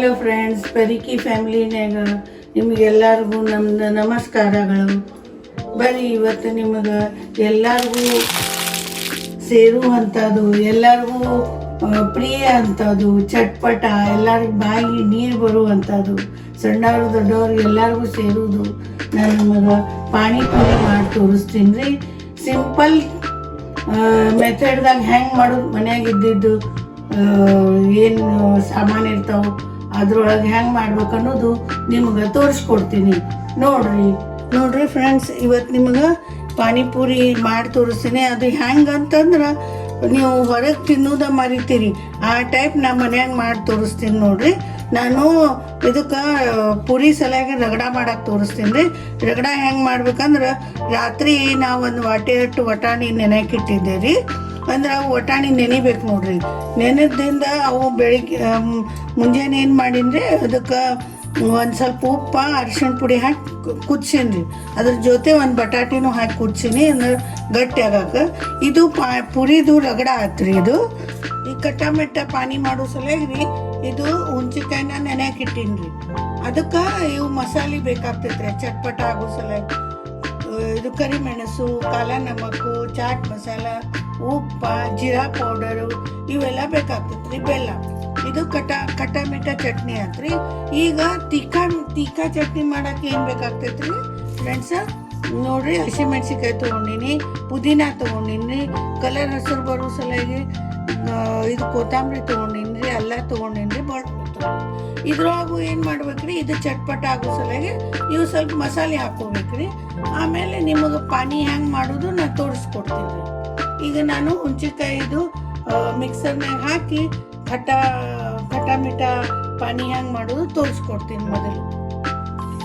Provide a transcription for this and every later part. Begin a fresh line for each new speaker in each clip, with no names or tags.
Hello friends, ಪೆರಿಕಿ ಫ್ಯಾಮ್ಲಿನ್ಯಾಗ ನಿಮಗೆಲ್ಲರಿಗೂ ನಮ್ದು ನಮಸ್ಕಾರಗಳು. ಬರೀ ಇವತ್ತು ನಿಮಗೆ ಎಲ್ಲರಿಗೂ ಸೇರುವಂಥದ್ದು, ಎಲ್ಲರಿಗೂ ಪ್ರಿಯ ಅಂಥದ್ದು, ಚಟ್ಪಟ, ಎಲ್ಲರಿಗೂ ಬಾಯಿಗೆ ನೀರು ಬರುವಂಥದ್ದು, ಸಣ್ಣವರು ದೊಡ್ಡವರು ಎಲ್ಲರಿಗೂ ಸೇರುವುದು. ನಾನು ನಿಮಗೆ ಪಾನಿಪುರಿ ಮಾಡಿ ತೋರಿಸ್ತೀನಿ ರೀ. ಸಿಂಪಲ್ ಮೆಥಡ್ದಾಗ ಹೆಂಗೆ ಮಾಡೋದು, ಮನ್ಯಾಗ ಇದ್ದಿದ್ದು ಏನು ಸಾಮಾನು ಇರ್ತಾವೆ ಅದ್ರೊಳಗೆ ಹೆಂಗೆ ಮಾಡ್ಬೇಕು ಅನ್ನೋದು ನಿಮಗೆ ತೋರಿಸ್ಕೊಡ್ತೀನಿ. ನೋಡ್ರಿ ಫ್ರೆಂಡ್ಸ್, ಇವತ್ತು ನಿಮಗೆ ಪಾನಿಪುರಿ ಮಾಡಿ ತೋರಿಸ್ತೀನಿ. ಅದು ಹೆಂಗೆ ಅಂತಂದ್ರೆ ನೀವು ಹೊರಗೆ ತಿನ್ನೋದ ಮರಿತೀರಿ, ಆ ಟೈಪ್ ನಾ ಮನ್ಯಾಗ ಮಾಡಿ ತೋರಿಸ್ತೀನಿ. ನೋಡ್ರಿ, ನಾನು ಇದಕ್ಕೆ ಪುರಿ ಸಲಾಗಿ ರಗಡ ಮಾಡಕ್ಕೆ ತೋರಿಸ್ತೀನಿ ರೀ. ರಗಡ ಹೆಂಗೆ ಮಾಡ್ಬೇಕಂದ್ರೆ, ರಾತ್ರಿ ನಾವು ಒಂದು ವಾಟೆ ವಟಾಣಿ ನೆನೆಕಿಟ್ಟಿದ್ದೆ ರೀ. ಅಂದ್ರೆ ಅವು ವಟಾಣಿ ನೆನಿಬೇಕು ನೋಡ್ರಿ. ನೆನೆದಿಂದ ಅವು ಬೆಳಿಗ್ಗೆ ಮುಂಜಾನೆ ಏನು ಮಾಡೀನಿ, ಅದಕ್ಕೆ ಒಂದು ಸ್ವಲ್ಪ ಉಪ್ಪ ಅರಿಶಿಣ ಪುಡಿ ಹಾಕಿ ಕುದಿಸೀನಿ ರೀ. ಅದ್ರ ಜೊತೆ ಒಂದು ಬಟಾಟಿನೂ ಹಾಕಿ ಕುದಿಸೀನಿ, ಅಂದ್ರೆ ಗಟ್ಟಿ ಆಗಕ್ಕೆ. ಇದು ಪುರಿದು ರಗಡ ಆತ್ರಿ. ಇದು ಈ ಕಟ್ಟಮೆಟ್ಟ ಪಾನಿ ಮಾಡೋ ಸಲುವಾಗಿ ರೀ ಇದು ಹುಂಚಿಕಾಯಿನ ನೆನೆಯಾಕಿಟ್ಟೀನಿ ರೀ. ಅದಕ್ಕೆ ಇವು ಮಸಾಲೆ ಬೇಕಾಗ್ತೈತ್ರಿ ಚಟ್ಪಟ ಆಗೋ ಸಲುವಾಗಿ. ಇದು ಕರಿಮೆಣಸು, ಕಾಲ ನಮಕು, ಚಾಟ್ ಮಸಾಲ, ಉಪ್ಪ, ಜೀರಾ ಪೌಡರು ಇವೆಲ್ಲ ಬೇಕಾಗ್ತೈತ್ರಿ. ಬೆಲ್ಲ. ಇದು ಕಟ್ಟಮಿಟ್ಟ ಚಟ್ನಿ ಆತ್ರಿ. ಈಗ ತೀಖಾ ಚಟ್ನಿ ಮಾಡಕ್ಕೆ ಏನು ಬೇಕಾಗ್ತೈತ್ರಿ ಫ್ರೆಂಡ್ಸ? ನೋಡ್ರಿ, ಹಸಿಮೆಣ್ಸಿಕಾಯಿ ತೊಗೊಂಡಿನಿ, ಪುದೀನ ತೊಗೊಂಡಿನಿ, ಕಲರ್ ಹಸಿರು ಬರೋ ಸಲುವಾಗಿ ಇದು ಕೊತ್ತಂಬರಿ ತೊಗೊಂಡಿನಿ ರೀ, ಅಲ್ಲ ತೊಗೊಂಡಿನಿ ರೀ, ಬಳಕೆ ಇದ್ರೊಳಗು ಏನು ಮಾಡ್ಬೇಕ್ರಿ, ಇದು ಚಟ್ಪಟ ಆಗೋ ಸಲುವಾಗಿ ಇವು ಸ್ವಲ್ಪ ಮಸಾಲೆ ಹಾಕ್ಕೋಬೇಕ್ರಿ. ಆಮೇಲೆ ನಿಮಗೆ ಪಾನಿ ಹೆಂಗೆ ಮಾಡೋದು ನಾನು ತೋರಿಸ್ಕೊಡ್ತೀನಿ ರೀ. ಈಗ ನಾನು ಹುಂಚಿಕಾಯಿದು ಮಿಕ್ಸರ್ನಾಗ ಹಾಕಿ ಖಟ ಪಾನಿ ಹೆಂಗೆ ಮಾಡೋದು ತೋರಿಸ್ಕೊಡ್ತೀನಿ ಮೊದಲು.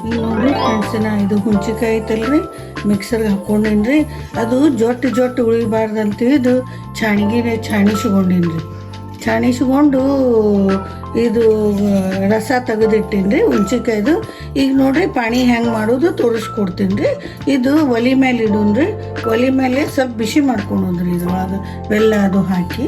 ಈಗ ನೋಡ್ರಿ ಫ್ರೆಂಡ್ಸ್, ನಾ ಇದು ಹುಂಚಿಕಾಯಿ ಐತಲ್ರಿ ಮಿಕ್ಸರ್ಗೆ ಹಾಕ್ಕೊಂಡೀನಿ ರೀ. ಅದು ಜೊಟ್ಟು ಉಳಿಬಾರ್ದಂತ ಛಾಣಿಸ್ಕೊಂಡೀನಿ ರೀ. ಛಾಣಿಸ್ಕೊಂಡು ಇದು ರಸ ತೆಗೆದಿಟ್ಟೀನಿ ರೀ ಹುಂಚಿಕಾಯ್ದು. ಈಗ ನೋಡ್ರಿ ಪಾನಿ ಹೆಂಗೆ ಮಾಡೋದು ತೋರಿಸ್ಕೊಡ್ತೀನಿ ರೀ. ಇದು ಒಲೆ ಮೇಲೆ ಇಡೋಣ ರೀ. ಒಲೆ ಮೇಲೆ ಸ್ವಲ್ಪ ಬಿಸಿ ಮಾಡ್ಕೊಳೋದ್ರಿ ಇದ್ರೊಳಗೆ ಬೆಲ್ಲ ಅದು ಹಾಕಿ.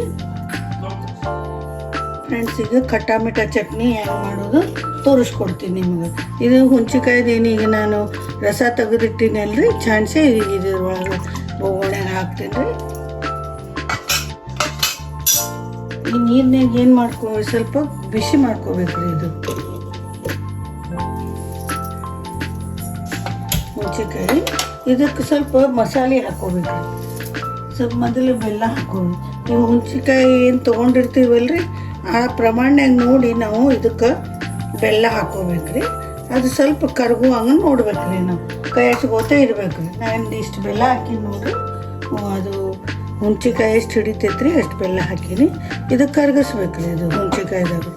ಫ್ರೆಂಡ್ಸ್, ಈಗ ಖಟ್ಟ ಚಟ್ನಿ ಹೆಂಗೆ ಮಾಡೋದು ತೋರಿಸ್ಕೊಡ್ತೀನಿ ನಿಮಗೆ. ಇದು ಹುಂಚಿಕಾಯ್ದು ಏನೀಗ ನಾನು ರಸ ತೆಗೆದಿಟ್ಟಿನಿ ಅಲ್ರಿ, ಛಾಣಿಸಿ ಇದ್ರೊಳಗೆ ಒಗ್ಗರಣೆಗೆ ಹಾಕ್ತೀನಿ ರೀ. ಈ ನೀರ್ನಾಗ ಏನು ಸ್ವಲ್ಪ ಬಿಸಿ ಮಾಡ್ಕೋಬೇಕ್ರಿ. ಇದು ಹುಂಚಿಕಾಯಿ, ಇದಕ್ಕೆ ಸ್ವಲ್ಪ ಮಸಾಲೆ ಹಾಕೋಬೇಕ್ರಿ. ಸ್ವಲ್ಪ ಮೊದಲು ಬೆಲ್ಲ ಹಾಕೋಬೇಕು. ನೀವು ಹುಂಚಿಕಾಯಿ ಏನು ತೊಗೊಂಡಿರ್ತೀವಲ್ರಿ ಆ ಪ್ರಮಾಣನಾಗ ನೋಡಿ ನಾವು ಇದಕ್ಕೆ ಬೆಲ್ಲ ಹಾಕೋಬೇಕ್ರಿ. ಅದು ಸ್ವಲ್ಪ ಕರಗು ಹಂಗೆ ನೋಡ್ಬೇಕ್ರಿ. ನಾವು ಕೈ ಹಚ್ಕೋತಾ ಇರ್ಬೇಕ್ರಿ. ನಾನು ಇಷ್ಟು ಬೆಲ್ಲ ಹಾಕಿ ನೋಡ್ರಿ, ಅದು ಹುಂಚಿಕಾಯಿ ಎಷ್ಟು ಹಿಡಿತೈತ್ರಿ ಅಷ್ಟು ಬೆಲ್ಲ ಹಾಕೀನಿ. ಇದಕ್ಕೆ ಕರಗಿಸ್ಬೇಕ್ರಿ. ಇದು ಹುಂಚಿಕಾಯ್ದಾಗ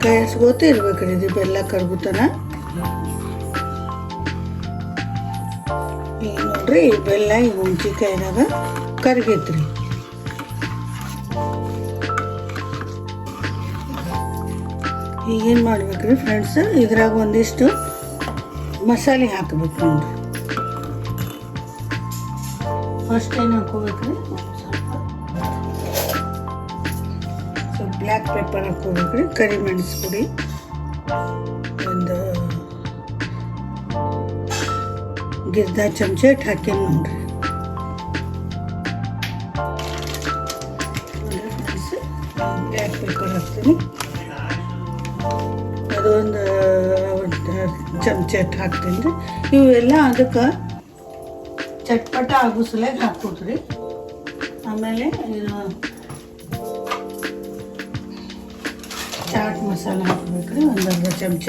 ಕೈ ಹಚ್ಕೋತಾ ಇರ್ಬೇಕ್ರಿ. ಇದು ಬೆಲ್ಲ ಕರಗುತ್ತಾನ. ಈಗ ನೋಡ್ರಿ, ಈ ಬೆಲ್ಲ ಈ ಹುಂಚಿಕಾಯ್ದಾಗ ಕರಗೈತ್ರಿ. ಈಗೇನು ಮಾಡ್ಬೇಕ್ರಿ ಫ್ರೆಂಡ್ಸ್, ಇದ್ರಾಗ ಒಂದಿಷ್ಟು ಮಸಾಲೆ ಹಾಕಬೇಕು ನೋಡ್ರಿ. ಫಸ್ಟ್ ಏನು ಹಾಕೋಬೇಕ್ರಿ, ಸ್ವಲ್ಪ ಬ್ಲ್ಯಾಕ್ ಪೆಪ್ಪರ್ ಹಾಕೋಬೇಕ್ರಿ, ಕರಿಮೆಣಸು ಪುಡಿ ಒಂದು ಗಿರ್ದ ಚಮಚ ಹಾಕಿ ನೋಡ್ರಿ. ಬ್ಲ್ಯಾಕ್ ಪೆಪ್ಪರ್ ಹಾಕ್ತೀನಿ, ಅದೊಂದು ಚಮಚ ಹಾಕ್ತೀನಿ ರೀ. ಇವೆಲ್ಲ ಅದಕ್ಕೆ ಚಟ್ಪಟ ಆಗೋ ಸಲುವಾಗಿ ಹಾಕ್ಕೊಡ್ರಿ. ಆಮೇಲೆ ಇದು ಚಾಟ್ ಮಸಾಲ ಹಾಕ್ಬೇಕ್ರಿ, ಒಂದು ಅರ್ಧ ಚಮಚ.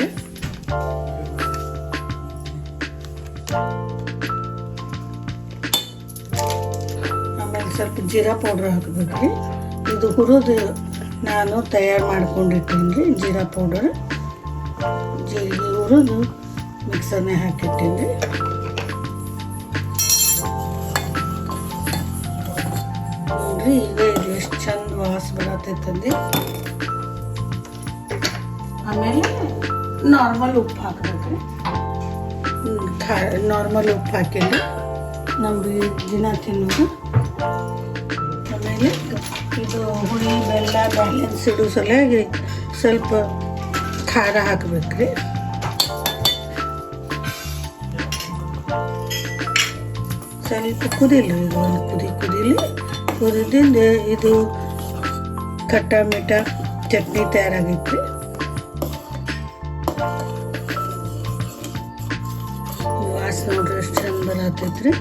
ಆಮೇಲೆ ಸ್ವಲ್ಪ ಜೀರಾ ಪೌಡ್ರ್ ಹಾಕ್ಬೇಕ್ರಿ. ಇದು ಹುರಿದು ನಾನು ತಯಾರು ಮಾಡ್ಕೊಂಡಿರ್ತೀನಿ ರೀ ಜೀರಾ ಪೌಡರ್. ಜೀರಿಗೆ ಹುರಿದು ಮಿಕ್ಸರ್ನಾಗ ಹಾಕಿರ್ತೀನಿ ರೀ. ನೋಡ್ರಿ, ಈಗ ಇದು ಎಷ್ಟು ಚಂದ ವಾಸ ಬರತೈತಂದು. ಆಮೇಲೆ ನಾರ್ಮಲ್ ಉಪ್ಪು ಹಾಕ್ಬೇಕ್ರಿ. ನಾರ್ಮಲ್ ಉಪ್ಪು ಹಾಕಿಲ್ಲ ನಮ್ಗೆ ದಿನ ತಿನ್ನೋದು. ಆಮೇಲೆ ಇದು ಹುಳಿ ಬೆಲ್ಲ ಬ್ಯಾಲೆನ್ಸ್ ಇಡೋ ಸಲುವಾಗಿ ಸ್ವಲ್ಪ ಖಾರ ಹಾಕ್ಬೇಕ್ರಿ. ಸ್ವಲ್ಪ ಕುದಿಲಿ, ಈಗ ಒಂದು ಕುದೀಲಿ. ಕುದಿದಿಂದ ಇದು ಖಟ್ಟ ಮಿಠ ಚಟ್ನಿ ತಯಾರಾಗೈತ್ರಿ. ವಾಸ ನೋಡ್ರಿ ಎಷ್ಟು ಚಂದ ಬರತೈತ್ರಿ.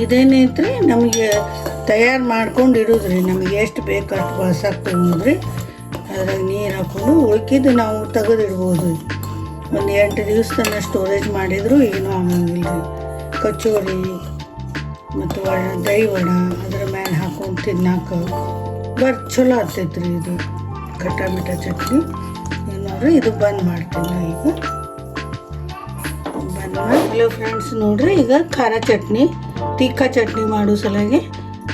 ಇದೇನೈತ್ರಿ ನಮಗೆ ತಯಾರು ಮಾಡ್ಕೊಂಡು ಇಡೋದ್ರಿ. ನಮಗೆ ಎಷ್ಟು ಬೇಕು ಅಷ್ಟು ಬಳಸಕ್ಕೆ ತೊಗೊಂಡ್ರಿ. ಅದ್ರಾಗ ನೀರು ಹಾಕ್ಕೊಂಡು ಉಳ್ಕಿದ್ದು ನಾವು ತೆಗೆದಿಡ್ಬೋದು. ಒಂದು 8 ದಿವಸ ತನಕ ಸ್ಟೋರೇಜ್ ಮಾಡಿದ್ರು ಏನೂ ಆಗಂಗಿಲ್ಲ ರೀ. ಕಚೋರಿ ಮತ್ತು ದಹಿ ವಡ ಅದ್ರ ಮೇಲೆ ಹಾಕೊಂಡು ತಿನ್ನಕ್ಕೆ ಚಲೋ ಆಗ್ತೈತ್ರಿ. ಇದು ಖಟ್ಟ ಮಿಠ ಚಟ್ನಿ ನೋಡ್ರಿ. ಇದು ಬಂದ್ ಮಾಡ್ತೀನಿ ಈಗ. ಬಂದ್ ಮಾಡಿ ಹಲೋ ಫ್ರೆಂಡ್ಸ್, ನೋಡ್ರಿ ಈಗ ಖಾರ ಚಟ್ನಿ ತೀಖಾ ಚಟ್ನಿ ಮಾಡೋ ಸಲುವಾಗಿ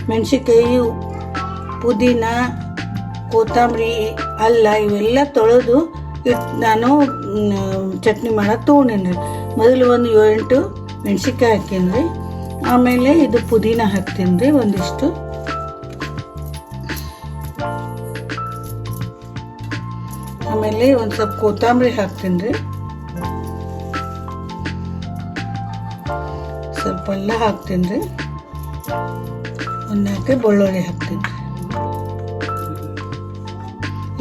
ಮೆಣಸಿನ್ಕಾಯಿ, ಪುದೀನ, ಕೊತ್ತಂಬರಿ, ಅಲ್ಲ ಇವೆಲ್ಲ ತೊಳೆದು ನಾನು ಚಟ್ನಿ ಮಾಡಕ್ಕೆ ತೊಗೊಂಡೇನಿ. ಮೊದಲು ಒಂದು 8 ಮೆಣಸಿನ್ಕಾಯಿ ಹಾಕೀನಿ ರೀ. ಆಮೇಲೆ ಇದು ಪುದೀನ ಹಾಕ್ತೀನಿ ರೀ ಒಂದಿಷ್ಟು. ಆಮೇಲೆ ಒಂದು ಸ್ವಲ್ಪ ಕೊತ್ತಂಬರಿ ಹಾಕ್ತೀನಿ ರೀ. ಸ್ವಲ್ಪ ಎಲ್ಲ ಹಾಕ್ತೀನಿ ರೀ. ಒಂದು 4 ಬೆಳ್ಳುಳ್ಳಿ ಹಾಕ್ತೀನಿ ರೀ.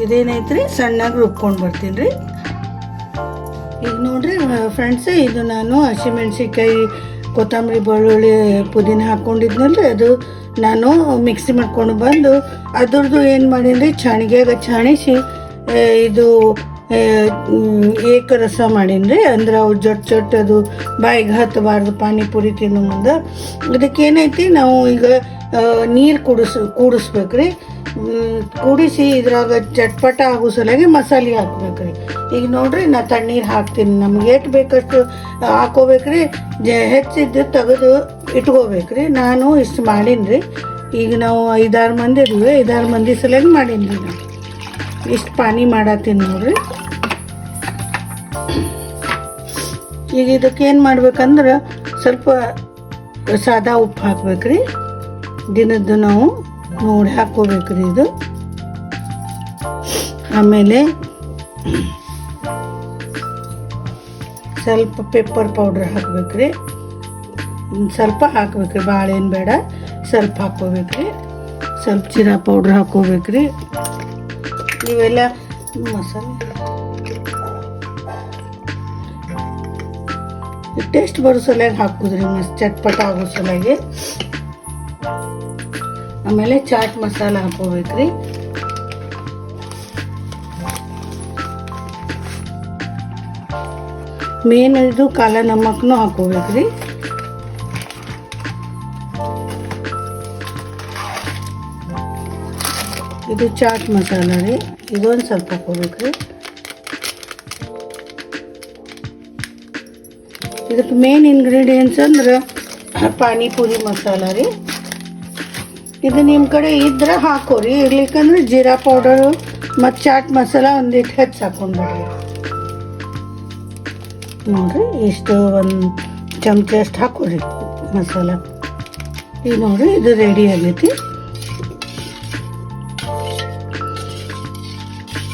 ಇದೇನೈತ್ರಿ ಸಣ್ಣಗೆ ರುಬ್ಕೊಂಡು ಬರ್ತೀನಿ ರೀ. ಈಗ ನೋಡ್ರಿ ಫ್ರೆಂಡ್ಸ್, ಇದು ನಾನು ಹಸಿಮೆಣ್ಸಿನ್ಕಾಯಿ, ಕೊತ್ತಂಬರಿ, ಬೆಳ್ಳುಳ್ಳಿ, ಪುದೀನ ಹಾಕ್ಕೊಂಡಿದ್ನಲ್ರಿ, ಅದು ನಾನು ಮಿಕ್ಸಿ ಮಾಡ್ಕೊಂಡು ಬಂದು ಅದ್ರದ್ದು ಏನು ಮಾಡೀನಿ ಛಾಣಿಗೆಯಾಗ ಛಾಣಿಸಿ ಇದು ಏಕರಸ ಮಾಡೀನಿ ರೀ. ಅಂದ್ರೆ ಅವು ಜೊಟ್ಟು ಅದು ಬಾಯಿಗೆ ಹತ್ತಬಾರ್ದು ಪಾನಿಪುರಿ ತಿನ್ನೋ ಮುಂದೆ. ಇದಕ್ಕೇನೈತಿ ನಾವು ಈಗ ನೀರು ಕೂಡಿಸ್ಬೇಕ್ರಿ. ಕೂಡಿಸಿ ಇದ್ರಾಗ ಚಟ್ಪಟ ಆಗೋ ಸಲುವಾಗಿ ಮಸಾಲೆ ಹಾಕ್ಬೇಕ್ರಿ. ಈಗ ನೋಡ್ರಿ ನಾ ತಣ್ಣೀರು ಹಾಕ್ತೀನಿ. ನಮ್ಗೆ ಎಷ್ಟು ಬೇಕಷ್ಟು ಹಾಕೋಬೇಕ್ರಿ. ಹೆಚ್ಚಿದ್ದು ತೆಗೆದು ಇಟ್ಕೋಬೇಕ್ರಿ. ನಾನು ಇಷ್ಟು ಮಾಡೀನಿ ರೀ. ಈಗ ನಾವು 5-6 ಮಂದಿ ಇದ್ವಿ. 5-6 ಮಂದಿ ಸಲುವಾಗಿ ಮಾಡೀನಿ ರೀ. ನಾನು ಇಷ್ಟು ಪಾನಿ ಮಾಡತ್ತೀನಿ ನೋಡ್ರಿ. ಈಗ ಇದಕ್ಕೆ ಏನು ಮಾಡ್ಬೇಕಂದ್ರೆ ಸ್ವಲ್ಪ ಸಾದಾ ಉಪ್ಪು ಹಾಕ್ಬೇಕ್ರಿ. ದಿನದ್ದು ನಾವು ನೋಡಿ ಹಾಕ್ಕೋಬೇಕ್ರಿ ಇದು. ಆಮೇಲೆ ಸ್ವಲ್ಪ ಪೆಪ್ಪರ್ ಪೌಡ್ರ್ ಹಾಕ್ಬೇಕ್ರಿ. ಸ್ವಲ್ಪ ಹಾಕ್ಬೇಕ್ರಿ, ಭಾಳ ಏನು ಬೇಡ, ಸ್ವಲ್ಪ ಹಾಕ್ಕೋಬೇಕ್ರಿ. ಸ್ವಲ್ಪ ಜೀರಾ ಪೌಡ್ರ್ ಹಾಕ್ಕೋಬೇಕ್ರಿ. ಇವೆಲ್ಲ ಮಸಾಲೆ ಟೇಸ್ಟ್ ಬರೋ ಸಲುವಾಗಿ ಹಾಕುದ್ರಿ, ಮಸ್ತ್ ಚಟ್ಪಟ ಆಗೋ ಸಲುವಾಗಿ. ಆಮೇಲೆ ಚಾಟ್ ಮಸಾಲ ಹಾಕೋಬೇಕ್ರಿ. ಮೇನ್ ಇದು ಕಾಲ ನಮಕ್ನು ಹಾಕೋಬೇಕ್ರಿ. ಇದು ಚಾಟ್ ಮಸಾಲ ರೀ. ಇದೊಂದು ಸ್ವಲ್ಪ ಹಾಕೋಬೇಕ್ರಿ. ಇದಕ್ಕೆ ಮೇನ್ ಇಂಗ್ರೀಡಿಯೆಂಟ್ಸ್ ಅಂದ್ರೆ ಪಾನಿಪುರಿ ಮಸಾಲ ರೀ. ಇದು ನಿಮ್ಮ ಕಡೆ ಇದ್ರೆ ಹಾಕೋರಿ, ಇರ್ಲಿಕ್ಕಂದ್ರೆ ಜೀರಾ ಪೌಡರು ಮತ್ತು ಚಾಟ್ ಮಸಾಲ ಒಂದಿಟ್ಟು ಹೆಚ್ಚು ಹಾಕೊಂಡ್ಬಿಡ್ರಿ. ನೋಡಿರಿ ಇಷ್ಟು ಒಂದು ಚಮಚ ಅಷ್ಟು ಹಾಕೋರಿ ಮಸಾಲ. ಈಗ ನೋಡಿರಿ ಇದು ರೆಡಿ ಆಗೈತಿ.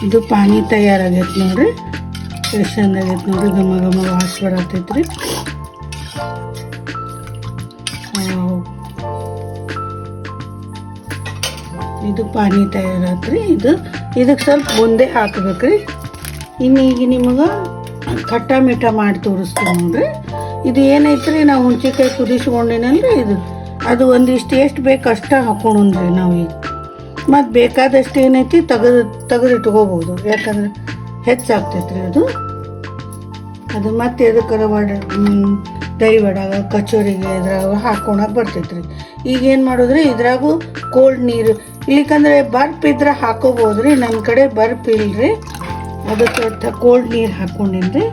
ಇದು ಪಾನಿ ತಯಾರಾಗೈತೆ ನೋಡ್ರಿ. ಎಷ್ಟು ಚಂದ ಆಗೈತೆ ನೋಡ್ರಿ. ಘಮ ಘಮ ವಾಸ ಬರತೈತ್ರಿ. ಇದು ಪಾನಿ ತಯಾರಾತ್ರಿ. ಇದಕ್ಕೆ ಸ್ವಲ್ಪ ಬೂಂದಿ ಹಾಕ್ಬೇಕ್ರಿ. ಇನ್ನು ಈಗ ನಿಮಗೆ ಖಟ್ಟ ಮಿಠ ಮಾಡಿ ತೋರಿಸ್ತೀವಿ ನೋಡ್ರಿ. ಇದು ಏನೈತ್ರಿ, ನಾವು ಹುಣ್ಚಿಕಾಯಿ ಕುದಿಸ್ಕೊಂಡಿನಲ್ರಿ, ಅದು ಒಂದಿಷ್ಟು ಎಷ್ಟು ಬೇಕು ಅಷ್ಟು ಹಾಕೊಂಡ್ರಿ ನಾವು. ಈಗ ಮತ್ತು ಬೇಕಾದಷ್ಟು ಏನೈತಿ ತೆಗೆದು ಇಟ್ಕೋಬೋದು. ಯಾಕಂದ್ರೆ ಹೆಚ್ಚಾಗ್ತೈತ್ರಿ ಅದು ಮತ್ತೆ ಎದಕ್ಕರ ದಹಿ ವಡ, ಕಚೋರಿಗೆ ಇದ್ರಾಗ ಹಾಕೊಳಕ್ಕೆ ಬರ್ತೈತ್ರಿ. ಈಗೇನು ಮಾಡೋದ್ರಿ, ಇದ್ರಾಗು ಕೋಲ್ಡ್ ನೀರು, ಇಲ್ಲಿಕಂದ್ರೆ ಬರ್ಫ್ ಇದ್ರೆ ಹಾಕೋಬೋದ್ರಿ. ನನ್ನ ಕಡೆ ಬರ್ಫ್ ಇಲ್ರಿ, ಅದಕ್ಕೆ ಕೋಲ್ಡ್ ನೀರು ಹಾಕ್ಕೊಂಡಿನ್ರಿ.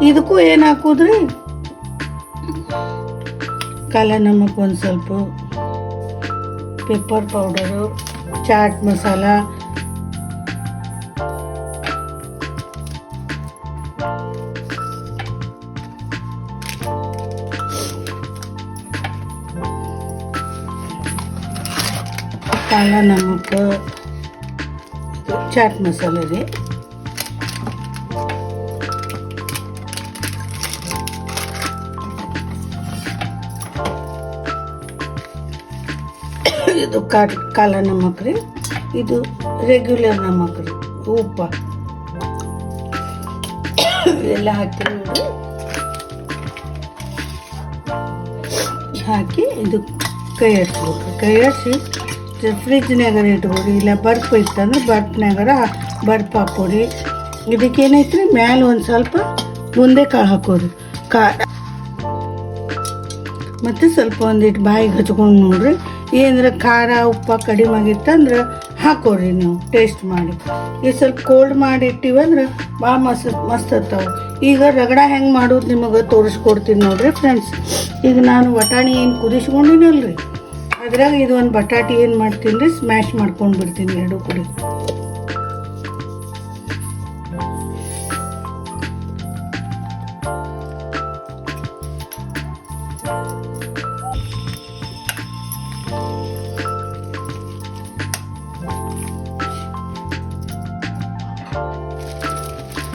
ಇದಕ್ಕೂ ಏನು ಹಾಕೋದ್ರಿ, ಕಾಲ ನಮಕ್ ಒಂದು ಸ್ವಲ್ಪ, ಪೆಪ್ಪರ್ ಪೌಡರು, ಚಾಟ್ ಮಸಾಲ, ಕಾಲ ನಮಕ್, ಚಾಟ್ ಮಸಾಲೆ ರೀ, ಇದು ಕಾಲ ನಮಕ್ ರೀ, ಇದು ರೆಗ್ಯುಲರ್ ನಮಕ್ ರೀ, ಉಪ್ಪ ಎಲ್ಲ ಹಾಕಿ ನೋಡಿ. ಹಾಕಿ ಇದು ಕೈ ಆಡಿಸ್ಬೇಕು. ಕೈ ಆಡಿಸಿ ಫ್ರಿಜ್ನಾಗರ ಇಟ್ಕೊಡಿ, ಇಲ್ಲ ಬರ್ಫ್ ಇತ್ತಂದ್ರೆ ಬರ್ಫ್ನಾಗರ ಬರ್ಫ್ ಹಾಕ್ಕೊಡಿ. ಇದಕ್ಕೇನೈತ್ರಿ ಮ್ಯಾಲೆ ಒಂದು ಸ್ವಲ್ಪ ಮುಂದೆ ಕಾಳು ಹಾಕೋರಿ, ಮತ್ತು ಸ್ವಲ್ಪ ಒಂದಿಟ್ಟು ಬಾಯಿಗೆ ಹಚ್ಕೊಂಡು ನೋಡ್ರಿ. ಏನರ ಖಾರ ಉಪ್ಪ ಕಡಿಮೆ ಆಗಿತ್ತಂದ್ರೆ ಹಾಕೋರಿ ನೀವು ಟೇಸ್ಟ್ ಮಾಡಿ. ಈಗ ಸ್ವಲ್ಪ ಕೋಲ್ಡ್ ಮಾಡಿ ಇಟ್ಟಿವಂದ್ರೆ ಭಾಳ ಮಸ್ತ್ ಇರ್ತಾವೆ. ಈಗ ರಗಡ ಹೆಂಗೆ ಮಾಡೋದು ನಿಮಗೆ ತೋರಿಸ್ಕೊಡ್ತೀನಿ ನೋಡ್ರಿ ಫ್ರೆಂಡ್ಸ್. ಈಗ ನಾನು ಬಟಾಣಿ ಏನು ಕುದಿಸ್ಕೊಂಡಿನಲ್ರಿ, ಅದ್ರಾಗ ಇದು ಒಂದು ಬಟಾಟಿ ಏನು ಮಾಡ್ತೀನಿ ರೀ, ಸ್ಮ್ಯಾಶ್ ಮಾಡ್ಕೊಂಡು ಬಿಡ್ತೀನಿ ಎರಡು ಕೂಡಿ.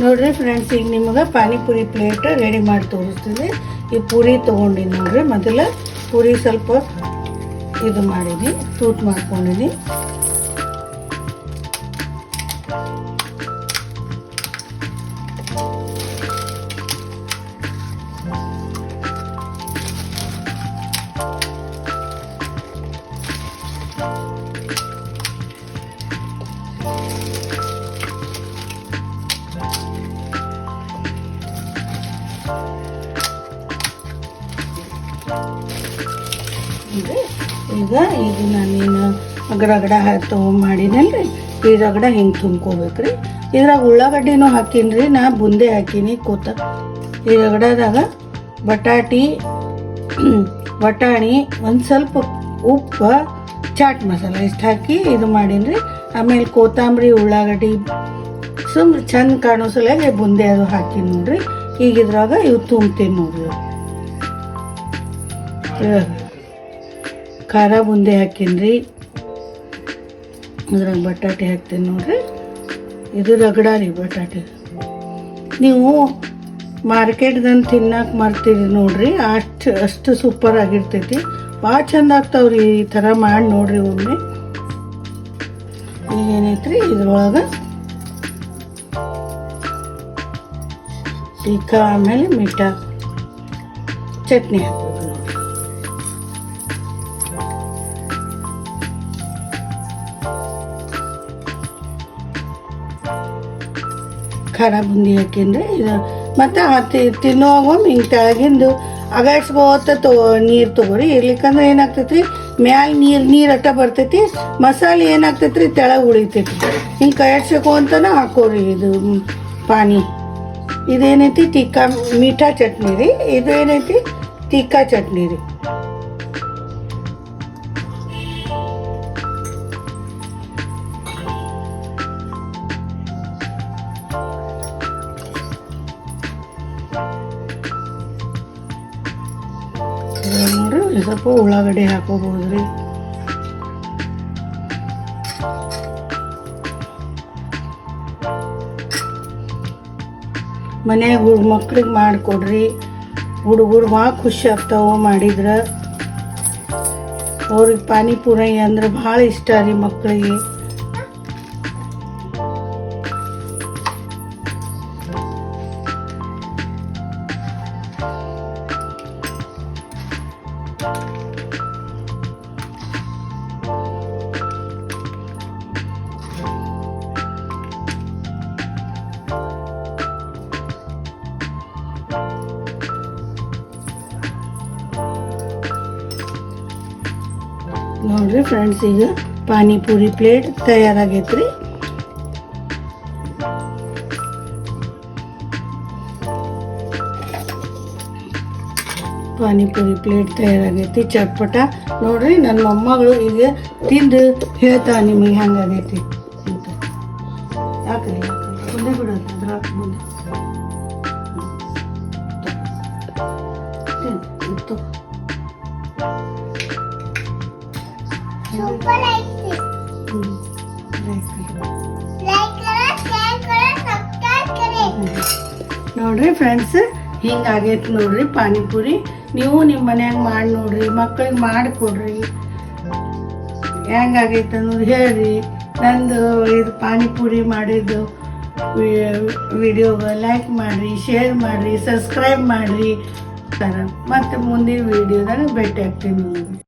ನೋಡ್ರಿ ಫ್ರೆಂಡ್ಸ್, ಈಗ ನಿಮಗೆ ಪಾನಿಪುರಿ ಪ್ಲೇಟ್ ರೆಡಿ ಮಾಡಿ ತೋರಿಸ್ತೀನಿ. ಈ ಪೂರಿ ತೊಗೊಂಡಿನಿ ನೋಡ್ರಿ. ಮೊದಲು ಪೂರಿ ಸ್ವಲ್ಪ ಇದು ಮಾಡೀನಿ, ಸೂಟ್ ಮಾಡ್ಕೊಂಡಿನಿ. ಈಗ ಇದು ನಾನೇನು ರಗಡ ತೊಗೊಂಡು ಈ ರಗಡ ಹಿಂಗೆ ತುಂಬ್ಕೋಬೇಕ್ರಿ. ಇದ್ರಾಗ ಉಳ್ಳಾಗಡ್ಡಿನೂ ಹಾಕೀನಿ ರೀ, ನಾ ಬುಂದೆ ಹಾಕೀನಿ ಈ ರಗಡದಾಗ ಬಟಾಣಿ ಒಂದು ಸ್ವಲ್ಪ ಉಪ್ಪು, ಚಾಟ್ ಮಸಾಲ ಇಷ್ಟು ಹಾಕಿ ಇದು ಮಾಡೀನಿ ರೀ. ಆಮೇಲೆ ಕೊತ್ತಂಬರಿ, ಉಳ್ಳಾಗಡ್ಡಿ ಸುಮ್ಮನೆ ಚಂದ ಕಾಣೋ ಸಲುವಾಗಿ ಬುಂದೆ ಅದು ಹಾಕೀನಿ ನೋಡ್ರಿ. ಈಗ ಇದ್ರಾಗ ಇವು ತುಂಬ್ತೀನಿ ನೋಡ್ರಿ. ಖಾರ ಬುಂದೆ ಹಾಕೀನಿ ರೀ, ಅದ್ರಾಗ ಬಟಾಟೆ ಹಾಕ್ತೀನಿ ನೋಡ್ರಿ. ಇದು ರಗಡ ರೀ ಬಟಾಟೆ. ನೀವು ಮಾರ್ಕೆಟ್ದಂದು ತಿನ್ನಕ್ಕೆ ಮಾಡ್ತೀರಿ ನೋಡ್ರಿ, ಅಷ್ಟು ಸೂಪರ್ ಆಗಿರ್ತೈತಿ. ಭಾಳ ಚಂದ ಆಗ್ತಾವ್ರಿ. ಈ ಥರ ಮಾಡಿ ನೋಡ್ರಿ ಒಮ್ಮೆ. ಈಗ ಏನೈತ್ರಿ, ಇದ್ರೊಳಗೆ ಟಿಕ್ಕಾ ಆಮೇಲೆ ಮಿಠ ಚಟ್ನಿ ಹಾಕ್ಬೇಕು ನೋಡ್ರಿ. ಖಾರ ಬುಂದಿ ಹಾಕಿನ್ರಿ. ಇದು ಮತ್ತು ತಿನ್ನುವಾಗ ಹಿಂಗೆ ತೆಳಗಿಂದು ಅಗಾಡ್ಸ್ಬೋತ ನೀರು ತೊಗೊರಿ. ಇರ್ಲಿಕ್ಕಂದ್ರೆ ಏನಾಗ್ತೈತಿ, ಮ್ಯಾಲ ನೀರು ಅಟ್ಟ ಬರ್ತೈತಿ, ಮಸಾಲೆ ಏನಾಗ್ತೈತಿ ತೆಳಗೆ ಉಳಿತೈತಿ. ಹಿಂಗೆ ಕೈಯಾಡ್ಸಬೇಕು ಅಂತನ ಹಾಕೋರಿ ಇದು ಪಾನಿ. ಇದೇನೈತಿ ಟಿಕ್ಕಾ ಮೀಠಾ ಚಟ್ನಿ ರೀ, ಇದು ಏನೈತಿ ಟಿಕ್ಕಾ ಚಟ್ನಿ ರೀ. ನೋಡ್ರಿ ಸ್ವಲ್ಪ ಉಳ್ಳಾಗಡ್ಡಿ ಹಾಕೋಬಹುದು ರೀ. ಮನ್ಯಾಗ ಮಕ್ಳಿಗೆ ಮಾಡಿಕೊಡ್ರಿ. ಹುಡುಗರು ಭಾಳ ಖುಷಿ ಆಗ್ತಾವೆ ಮಾಡಿದ್ರೆ. ಅವ್ರಿಗೆ ಪಾನಿಪುರಿ ಅಂದ್ರೆ ಭಾಳ ಇಷ್ಟ ರೀ ಮಕ್ಕಳಿಗೆ. ನೋಡ್ರಿ ಫ್ರೆಂಡ್ಸ್, ಈಗ ಪಾನಿಪುರಿ ಪ್ಲೇಟ್ ತಯಾರಾಗೈತ್ರಿ. ಪಾನಿಪುರಿ ಪ್ಲೇಟ್ ತಯಾರಾಗೈತಿ, ಚಟ್ಪಟ. ನೋಡ್ರಿ ನನ್ನ ಮೊಮ್ಮಗಳು ಈಗ ತಿಂದು ಹೇಳ್ತಾ ನಿಮಗೆ ಹೆಂಗಾಗೈತಿ ಅಂತ. ಯಾಕ್ರಿ ಮುಂದೆ ಬಿಡೋದು ಅದ್ರ ಮುಂದೆ ಇತ್ತು. ನೋಡ್ರಿ ಫ್ರೆಂಡ್ಸ್, ಹಿಂಗಾಗೈತೆ ನೋಡ್ರಿ ಪಾನಿಪುರಿ. ನೀವು ನಿಮ್ಮ ಮನ್ಯಾಗ ಮಾಡಿ ನೋಡ್ರಿ, ಮಕ್ಕಳಿಗೆ ಮಾಡಿಕೊಡ್ರಿ. ಹೆಂಗಾಗೈತೆ ಅನ್ನೋದು ಹೇಳ್ರಿ. ನಂದು ಇದು ಪಾನಿಪುರಿ ಮಾಡಿದ್ದು ವಿಡಿಯೋಗೆ ಲೈಕ್ ಮಾಡಿರಿ, ಶೇರ್ ಮಾಡಿರಿ, ಸಬ್ಸ್ಕ್ರೈಬ್ ಮಾಡಿರಿ. ಮತ್ತೆ ಮುಂದಿನ ವಿಡಿಯೋದಾಗ ಭೇಟಿ ಆಗ್ತೀನಿ.